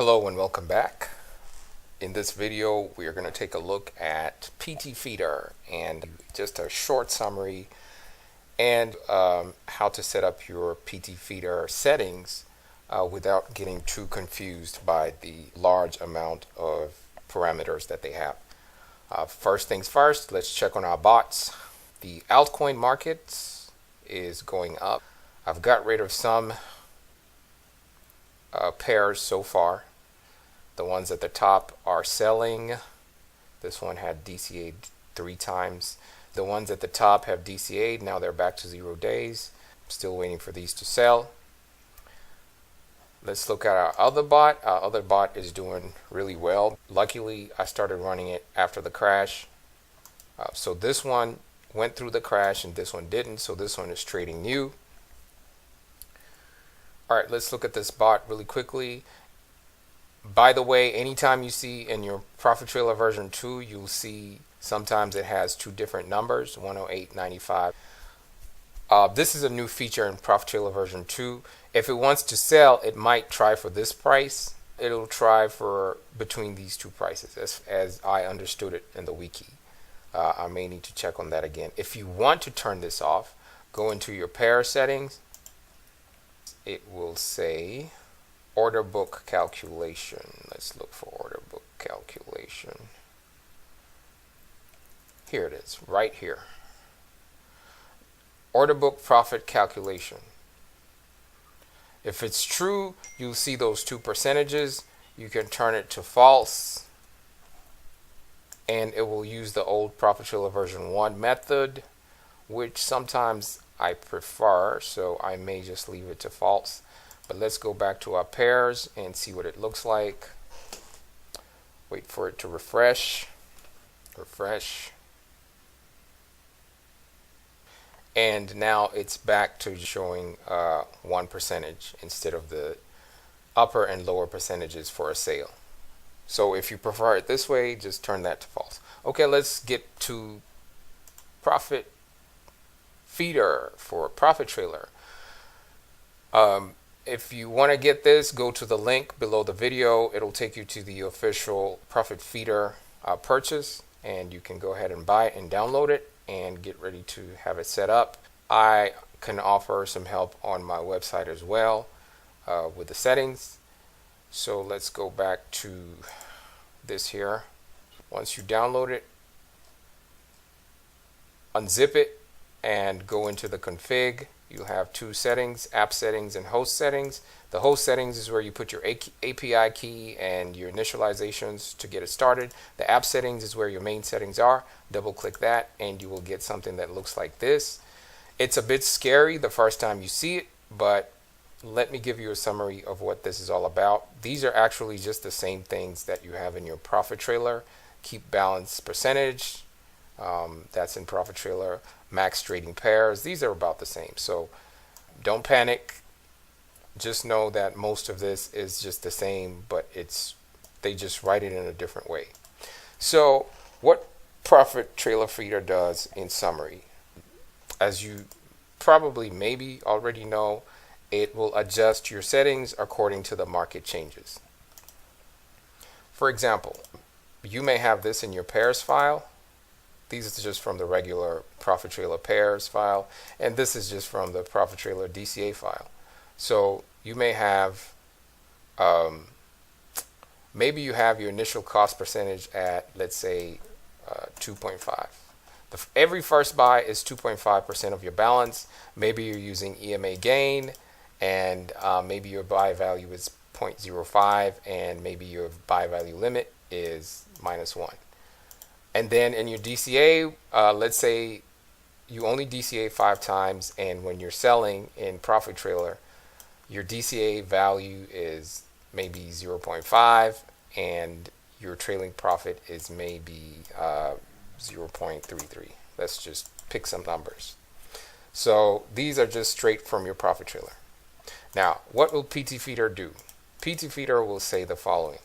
Hello and welcome back. In this video we are going to take a look at PT Feeder and just a short summary and how to set up your PT Feeder settings without getting too confused by the large amount of parameters that they have. First things first, let's check on our bots. The altcoin market is going up. I've got rid of some pairs so far. The ones at the top are selling. This one had DCA'd 3 times. The ones at the top have DCA'd. Now they're back to 0 days. Still waiting for these to sell. Let's look at our other bot. Our other bot is doing really well. Luckily, I started running it after the crash. So this one went through the crash and this one didn't. So this one is trading new. All right, let's look at this bot really quickly. By the way, anytime you see in your ProfitTrailer version 2, you'll see sometimes it has 2 different numbers, 108.95. This is a new feature in ProfitTrailer version 2. If it wants to sell, it might try for this price. It'll try for between these 2 prices, as I understood it in the wiki. I may need to check on that again. If you want to turn this off, go into your pair settings. It will say order book calculation. Let's look for order book calculation. Here it is, right here. Order book profit calculation. If it's true, you'll see those 2 percentages. You can turn it to false, and it will use the old ProfitTrailer version 1 method, which sometimes I prefer, so I may just leave it to false. But let's go back to our pairs and see what it looks like. Wait for it to refresh. And now it's back to showing 1% instead of the upper and lower percentages for a sale. So if you prefer it this way, just turn that to false. Okay, let's get to Profit Feeder for ProfitTrailer. If you want to get this, go to the link below the video. It'll take you to the official Profit Feeder purchase, and you can go ahead and buy it and download it and get ready to have it set up. I can offer some help on my website as well with the settings. So let's go back to this here. Once you download it, unzip it and go into the config. You'll have 2 settings, app settings and host settings. The host settings is where you put your API key and your initializations to get it started. The app settings is where your main settings are. Double click that and you will get something that looks like this. It's a bit scary the first time you see it, but let me give you a summary of what this is all about. These are actually just the same things that you have in your ProfitTrailer. Keep balance percentage, that's in ProfitTrailer. Max trading pairs, these are about the same. So don't panic. Just know that most of this is just the same, but they just write it in a different way. So what ProfitTrailer Feeder does in summary, as you probably maybe already know, it will adjust your settings according to the market changes. For example, you may have this in your pairs file. These are just from the regular ProfitTrailer pairs file, and this is just from the ProfitTrailer DCA file. So you may have, maybe you have your initial cost percentage at, let's say, 2.5. Every first buy is 2.5% of your balance. Maybe you're using EMA gain, and maybe your buy value is 0.05, and maybe your buy value limit is -1. And then in your DCA, let's say you only DCA 5 times, and when you're selling in ProfitTrailer, your DCA value is maybe 0.5, and your trailing profit is maybe 0.33. Let's just pick some numbers. So these are just straight from your ProfitTrailer. Now, what will PT Feeder do? PT Feeder will say the following.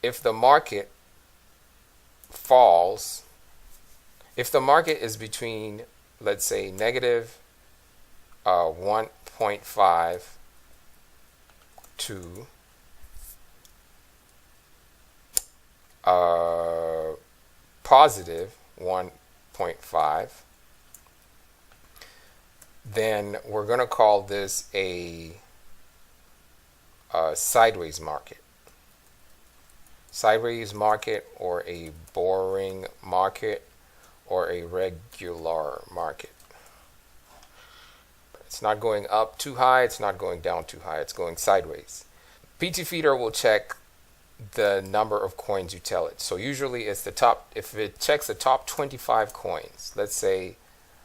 If the market falls, if the market is between, let's say, negative 1.5 to positive 1.5, then we're going to call this a sideways market. Sideways market, or a boring market, or a regular market. It's not going up too high, it's not going down too high, it's going sideways. PT Feeder will check the number of coins you tell it. So usually it's the top, if it checks the top 25 coins, let's say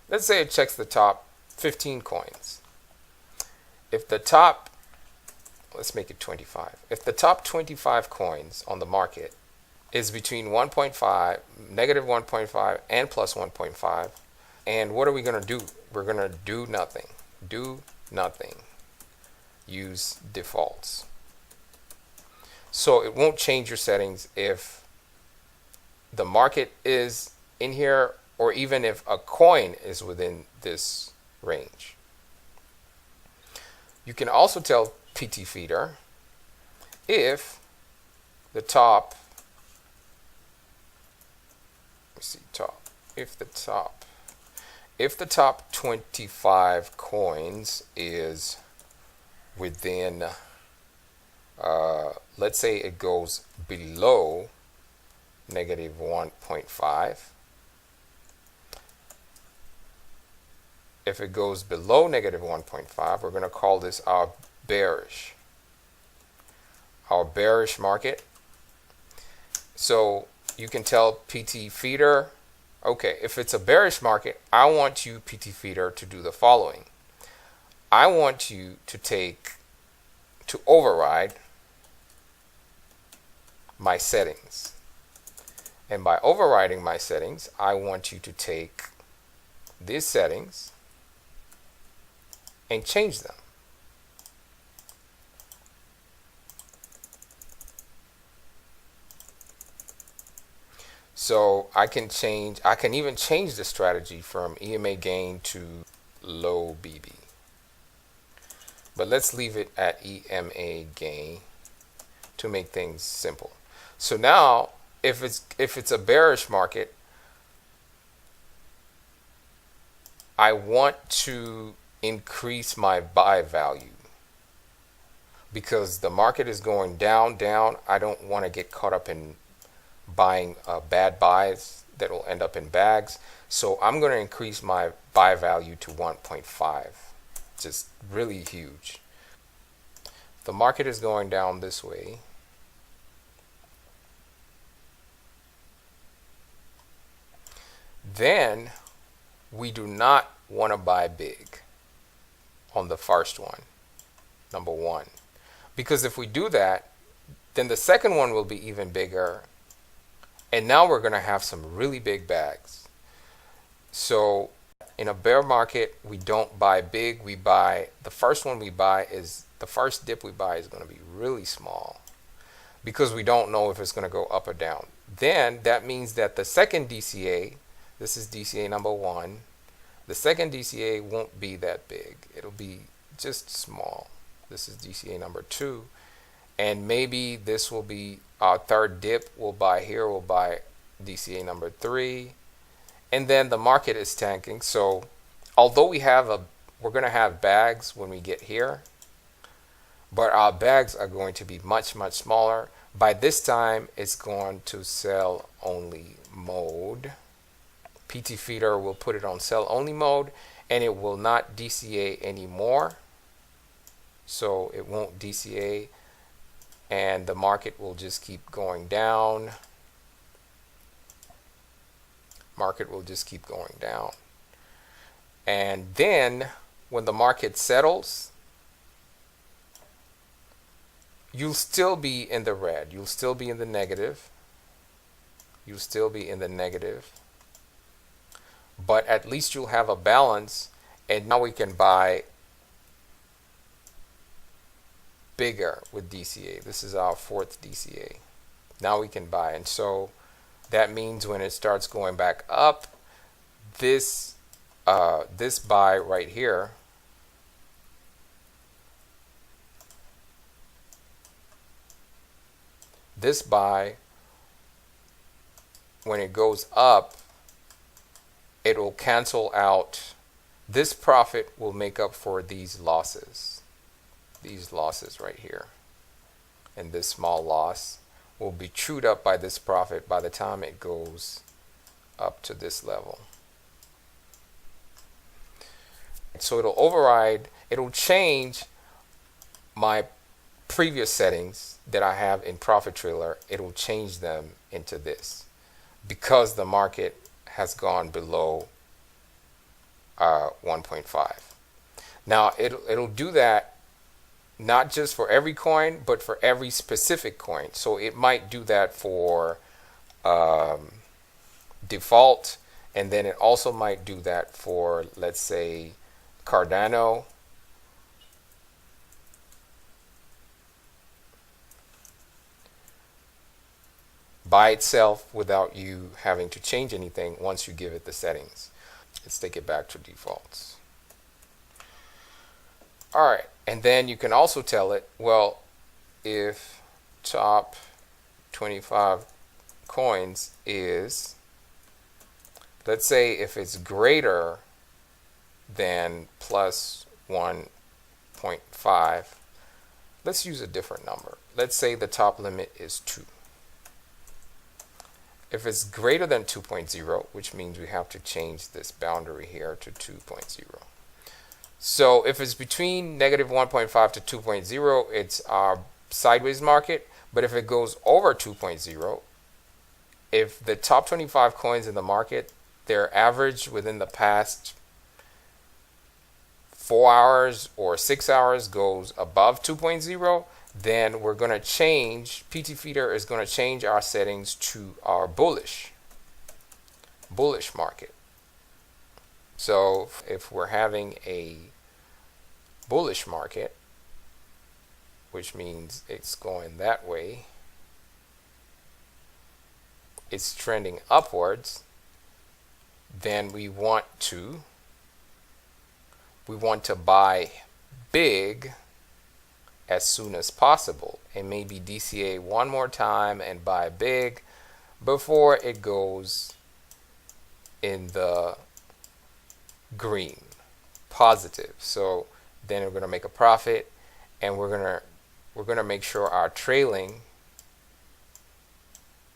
it checks the top 15 coins. If the top, let's make it 25. If the top 25 coins on the market is between 1.5, negative 1.5, and plus 1.5, and what are we going to do? We're going to do nothing. Do nothing. Use defaults. So it won't change your settings if the market is in here, or even if a coin is within this range. You can also tell PT Feeder if the top, let's see, if the top 25 coins is within, let's say it goes below negative 1.5. If it goes below negative 1.5, we're going to call this our bearish market. So you can tell PT Feeder, okay, if it's a bearish market, I want you, PT Feeder, to do the following. I want you to override my settings. And by overriding my settings, I want you to take these settings and change them. So I can even change the strategy from EMA gain to low BB. But let's leave it at EMA gain to make things simple. So now if it's a bearish market, I want to increase my buy value because the market is going down. I don't want to get caught up in buying bad buys that will end up in bags. So I'm going to increase my buy value to 1.5, just really huge. The market is going down this way. Then we do not want to buy big on the first one, number one, because if we do that, then the second one will be even bigger, and now we're going to have some really big bags. So in a bear market, we don't buy big. We buy, the first one we buy is, the first dip we buy is going to be really small because we don't know if it's going to go up or down. Then that means that the second DCA, this is DCA number one, the second DCA won't be that big. It'll be just small. This is DCA number two. And maybe this will be our third dip. We'll buy here. We'll buy DCA number three. And then the market is tanking. So although we're going to have bags when we get here, but our bags are going to be much, much smaller. By this time, it's going to sell only mode. PT Feeder will put it on sell only mode, and it will not DCA anymore. So it won't DCA, and the market will just keep going down. Market will just keep going down. And then when the market settles, you'll still be in the red. You'll still be in the negative. You'll still be in the negative. But at least you'll have a balance, and now we can buy bigger with DCA. This is our fourth DCA. Now we can buy, and so that means when it starts going back up, this buy right here this buy, when it goes up, it will cancel out. This profit will make up for these losses right here. And this small loss will be trued up by this profit by the time it goes up to this level. So it'll override, it'll change my previous settings that I have in ProfitTrailer. It'll change them into this because the market has gone below 1.5. Now it'll do that not just for every coin, but for every specific coin. So it might do that for default, and then it also might do that for, let's say, Cardano. By itself without you having to change anything once you give it the settings. Let's take it back to defaults. All right, and then you can also tell it, well, if top 25 coins is, let's say if it's greater than plus 1.5, let's use a different number. Let's say the top limit is 2. If it's greater than 2.0, which means we have to change this boundary here to 2.0. So if it's between negative 1.5 to 2.0, it's our sideways market. But if it goes over 2.0, if the top 25 coins in the market, their average within the past 4 hours or 6 hours goes above 2.0, then we're going to change, PT Feeder is going to change our settings to our bullish market. So if we're having a bullish market, which means it's going that way, it's trending upwards, then we want to buy big as soon as possible, and maybe DCA one more time and buy big before it goes in the green, positive. So then we're going to make a profit, and we're going to make sure our trailing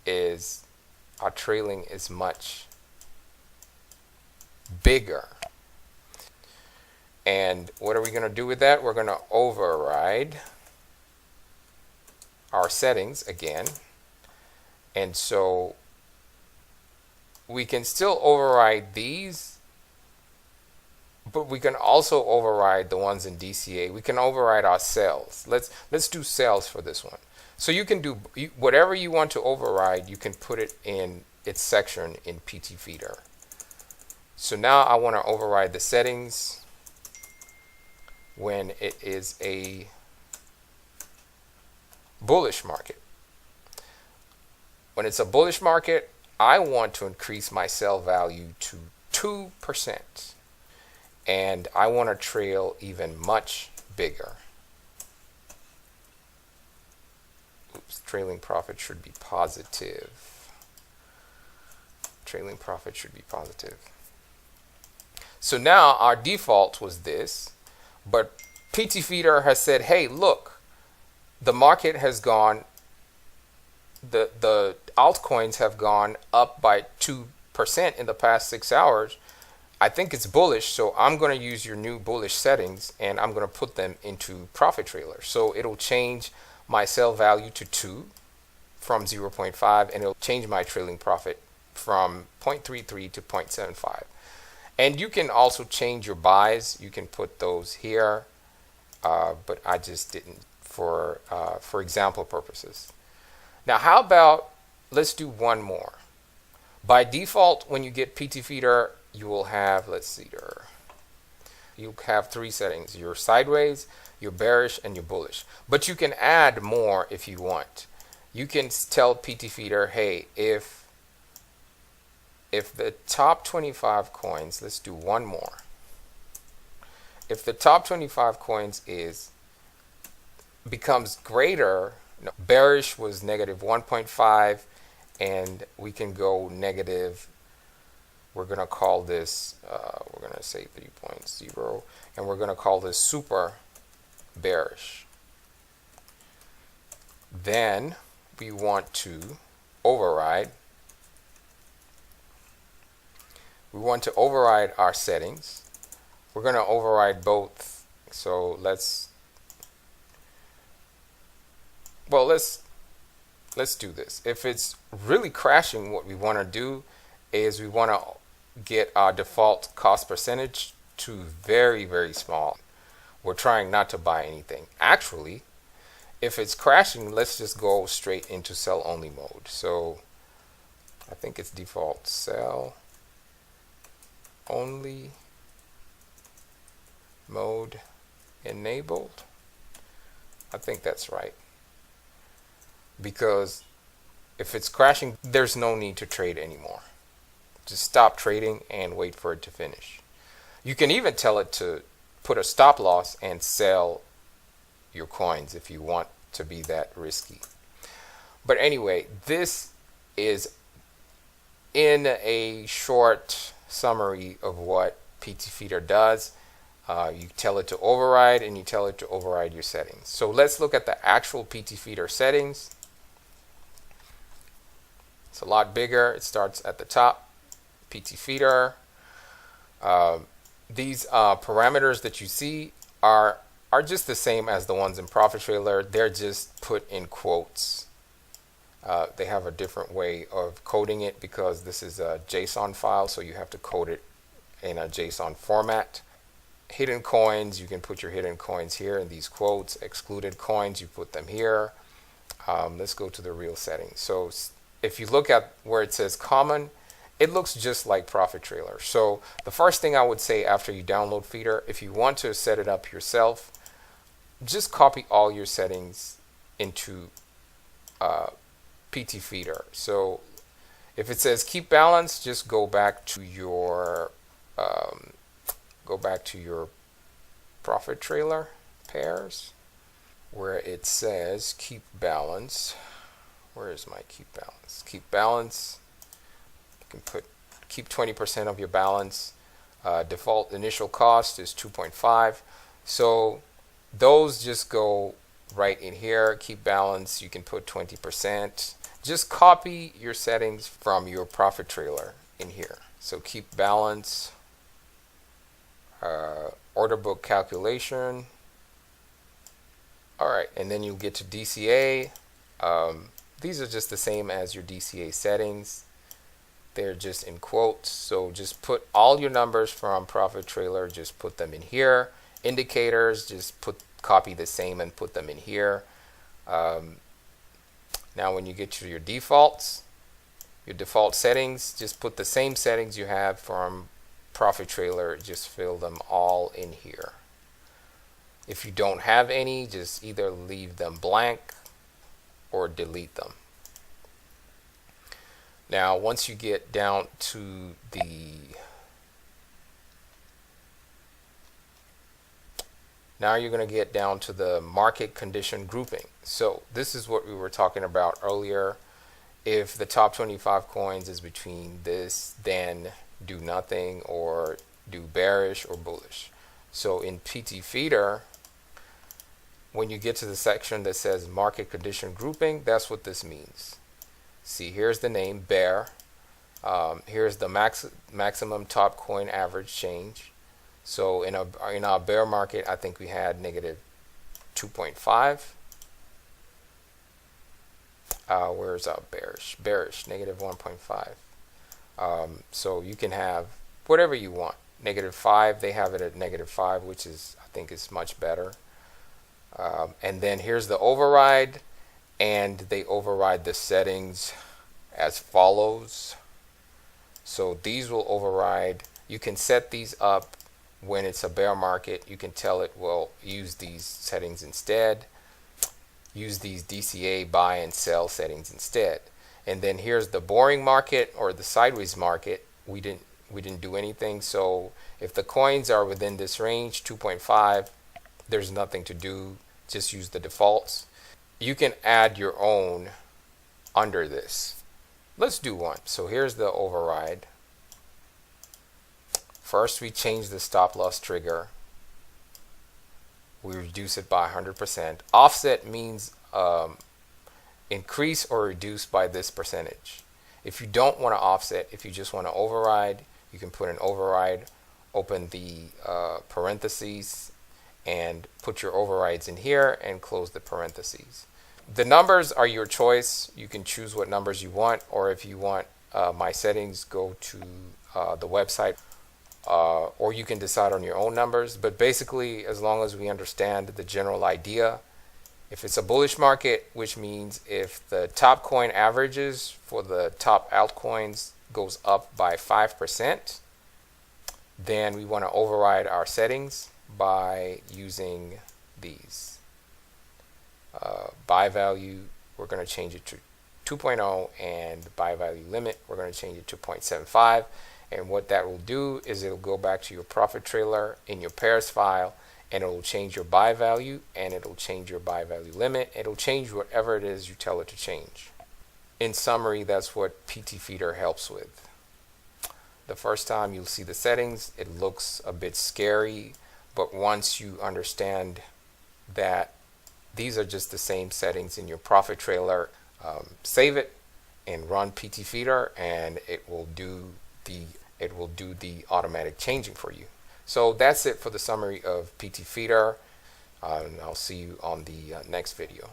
is much bigger. And what are we going to do with that? We're going to override our settings again. And so we can still override these, but we can also override the ones in DCA. We can override our sales. Let's do sales for this one. So you can do whatever you want to override, you can put it in its section in PT Feeder. So now I want to override the settings when it is a bullish market. When it's a bullish market, I want to increase my sell value to 2%. And I want to trail even much bigger. Oops, trailing profit should be positive. Trailing profit should be positive. So now our default was this. But PT Feeder has said, hey, look, the market has gone, the altcoins have gone up by 2% in the past 6 hours. I think it's bullish, so I'm going to use your new bullish settings, and I'm going to put them into ProfitTrailer. So it'll change my sell value to 2 from 0.5, and it'll change my trailing profit from 0.33 to 0.75. And you can also change your buys. You can put those here, but I just didn't for example purposes. Now, how about let's do one more. By default, when you get PT Feeder, you will have, let's see there, you have 3 settings: your sideways, your bearish, and your bullish. But you can add more if you want. You can tell PT Feeder, hey, if the top 25 coins, let's do one more. If the top 25 coins becomes greater No, bearish was negative 1.5, and we can go negative. We're going to call this, we're going to say 3.0, and we're going to call this super bearish. Then we want to override. We want to override our settings. We're going to override both. So let's do this. If it's really crashing, what we want to do is we want to get our default cost percentage to very, very small. We're trying not to buy anything. Actually, if it's crashing, let's just go straight into sell only mode. So I think it's default sell only mode enabled. I think that's right. Because if it's crashing, there's no need to trade anymore. Just stop trading and wait for it to finish. You can even tell it to put a stop loss and sell your coins if you want to be that risky. But anyway, this is in a short summary of what PT Feeder does. You tell it to override, and you tell it to override your settings. So let's look at the actual PT Feeder settings. It's a lot bigger. It starts at the top. PT Feeder. These parameters that you see are just the same as the ones in ProfitTrailer. They're just put in quotes. They have a different way of coding it because this is a JSON file, so you have to code it in a JSON format. Hidden coins, you can put your hidden coins here in these quotes. Excluded coins, you put them here. Let's go to the real settings. So if you look at where it says common, it looks just like ProfitTrailer. So the first thing I would say after you download Feeder, if you want to set it up yourself, just copy all your settings into PT Feeder. So if it says keep balance, just go back to your ProfitTrailer pairs where it says keep balance. Where is my keep balance? Keep balance. You can keep 20% of your balance. Default initial cost is 2.5. So those just go right in here. Keep balance, you can put 20%. Just copy your settings from your ProfitTrailer in here. So keep balance, order book calculation. All right, and then you get to DCA. These are just the same as your DCA settings. They're just in quotes. So just put all your numbers from ProfitTrailer, just put them in here. Indicators, just copy the same and put them in here. Now when you get to your defaults, your default settings, just put the same settings you have from ProfitTrailer, just fill them all in here. If you don't have any, just either leave them blank or delete them. Now once you get down to now you're going to get down to the market condition grouping. So this is what we were talking about earlier. If the top 25 coins is between this, then do nothing, or do bearish or bullish. So in PT Feeder, when you get to the section that says market condition grouping, that's what this means. See, here's the name, bear. Here's the maximum top coin average change. So in our bear market, I think we had negative 2.5. Where's our bearish? Bearish, negative 1.5. So you can have whatever you want. Negative 5, they have it at negative 5, which is, I think, is much better. And then here's the override, and they override the settings as follows. So these will override. You can set these up when it's a bear market. You can tell it, well, use these settings instead. Use these DCA buy and sell settings instead. And then here's the boring market or the sideways market. We didn't do anything. So if the coins are within this range, 2.5, there's nothing to do. Just use the defaults. you can add your own under this. Let's do one. So here's the override. First, we change the stop loss trigger. We reduce it by 100%. Offset means increase or reduce by this percentage. If you don't want to offset, if you just want to override, you can put an override, open the parentheses, and put your overrides in here and close the parentheses. The numbers are your choice. You can choose what numbers you want, or if you want my settings, go to the website, or you can decide on your own numbers. But basically, as long as we understand the general idea, if it's a bullish market, which means if the top coin averages for the top altcoins goes up by 5%, then we want to override our settings by using these. Buy value, we're going to change it to 2.0, and buy value limit, we're going to change it to 0.75. And what that will do is it'll go back to your ProfitTrailer in your pairs file, and it'll change your buy value, and it'll change your buy value limit. It'll change whatever it is you tell it to change. In summary, that's what PT Feeder helps with. The first time you'll see the settings, it looks a bit scary, but once you understand that these are just the same settings in your ProfitTrailer, save it and run PT Feeder, and it will do the automatic changing for you. So that's it for the summary of PT Feeder, and I'll see you on the next video.